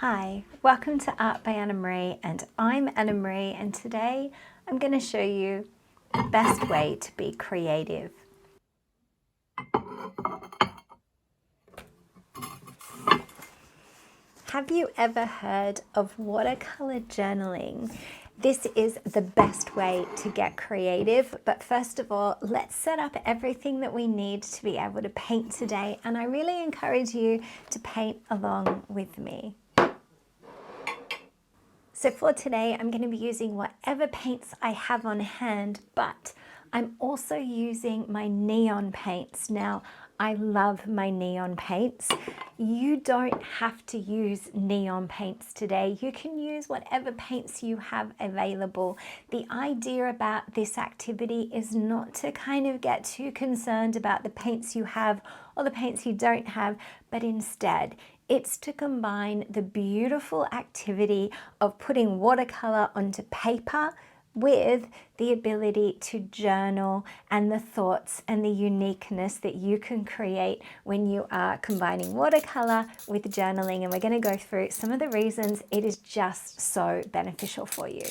Hi, welcome to Art by Anna Marie, and I'm Anna Marie, and today I'm going to show you the best way to be creative. Have you ever heard of watercolor journaling? This is the best way to get creative, but first of all, let's set up everything that we need to be able to paint today, and I really encourage you to paint along with me. So for today, I'm going to be using whatever paints I have on hand, but I'm also using my neon paints. Now, I love my neon paints. You don't have to use neon paints today. You can use whatever paints you have available. The idea about this activity is not to kind of get too concerned about the paints you have or the paints you don't have, but instead, it's to combine the beautiful activity of putting watercolor onto paper with the ability to journal and the thoughts and the uniqueness that you can create when you are combining watercolor with journaling. And we're going to go through some of the reasons it is just so beneficial for you.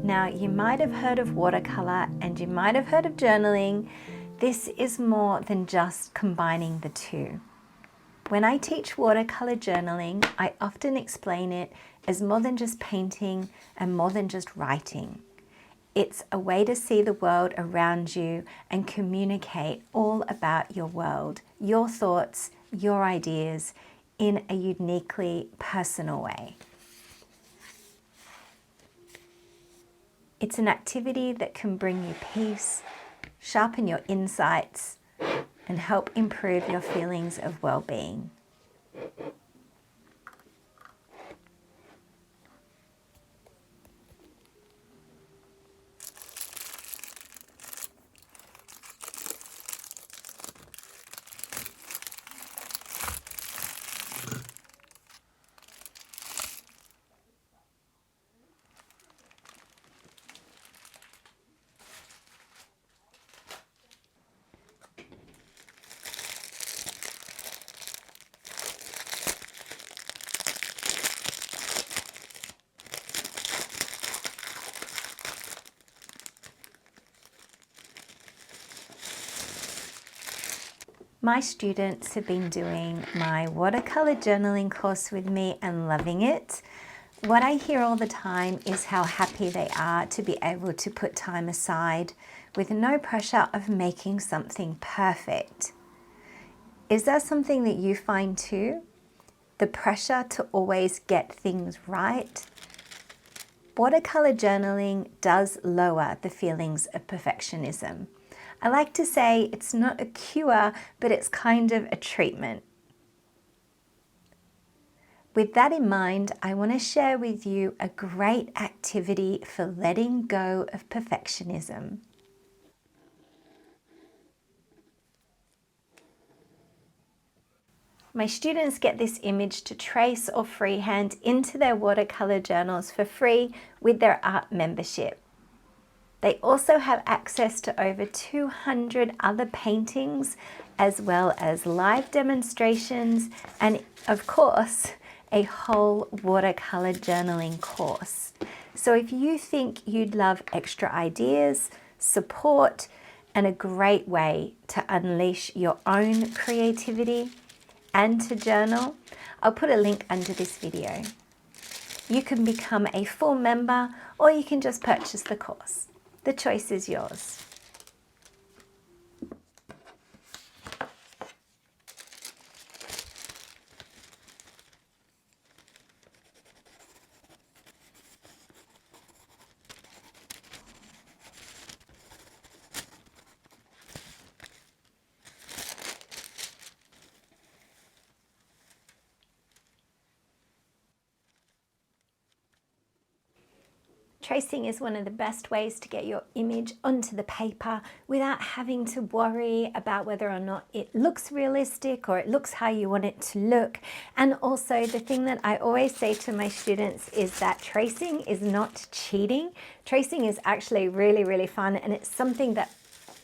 Now, you might have heard of watercolor and you might have heard of journaling. This is more than just combining the two. When I teach watercolor journaling, I often explain it as more than just painting and more than just writing. It's a way to see the world around you and communicate all about your world, your thoughts, your ideas in a uniquely personal way. It's an activity that can bring you peace, sharpen your insights, and help improve your feelings of well-being. My students have been doing my watercolor journaling course with me and loving it. What I hear all the time is how happy they are to be able to put time aside with no pressure of making something perfect. Is that something that you find too? The pressure to always get things right? Watercolor journaling does lower the feelings of perfectionism. I like to say it's not a cure, but it's kind of a treatment. With that in mind, I want to share with you a great activity for letting go of perfectionism. My students get this image to trace or freehand into their watercolor journals for free with their art membership. They also have access to over 200 other paintings, as well as live demonstrations, and of course, a whole watercolor journaling course. So if you think you'd love extra ideas, support, and a great way to unleash your own creativity and to journal, I'll put a link under this video. You can become a full member or you can just purchase the course. The choice is yours. Tracing is one of the best ways to get your image onto the paper without having to worry about whether or not it looks realistic or it looks how you want it to look. And also the thing that I always say to my students is that tracing is not cheating. Tracing is actually really, really fun, and it's something that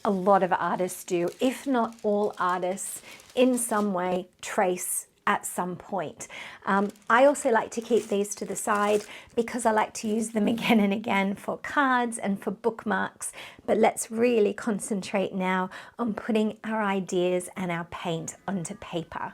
a lot of artists do, if not all artists, in some way trace at some point. I also like to keep these to the side because I like to use them again and again for cards and for bookmarks. But let's really concentrate now on putting our ideas and our paint onto paper.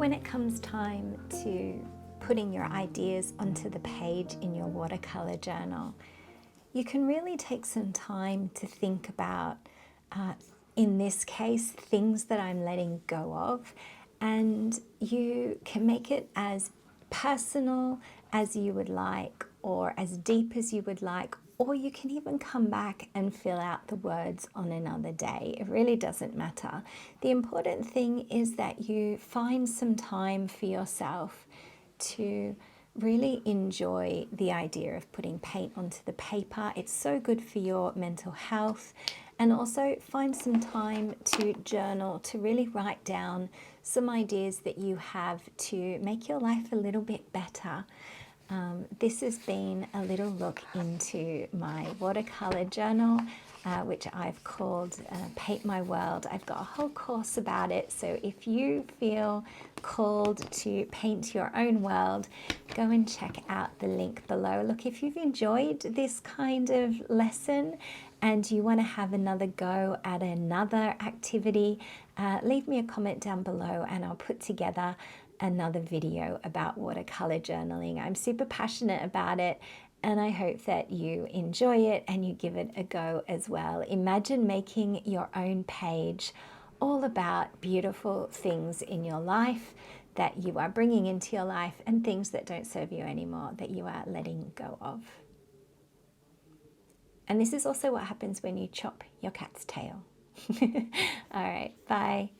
When it comes time to putting your ideas onto the page in your watercolor journal, you can really take some time to think about, in this case, things that I'm letting go of, and you can make it as personal as you would like or as deep as you would like, or you can even come back and fill out the words on another day. It really doesn't matter. The important thing is that you find some time for yourself to really enjoy the idea of putting paint onto the paper. It's so good for your mental health. And also find some time to journal, to really write down some ideas that you have to make your life a little bit better. This has been a little look into my watercolor journal, which I've called Paint My World. I've got a whole course about it, so if you feel called to paint your own world, go and check out the link below. Look, if you've enjoyed this kind of lesson and you want to have another go at another activity, leave me a comment down below and I'll put together another video about watercolor journaling. I'm super passionate about it and I hope that you enjoy it and you give it a go as well. Imagine making your own page all about beautiful things in your life that you are bringing into your life and things that don't serve you anymore that you are letting go of. And this is also what happens when you chop your cat's tail. All right, bye.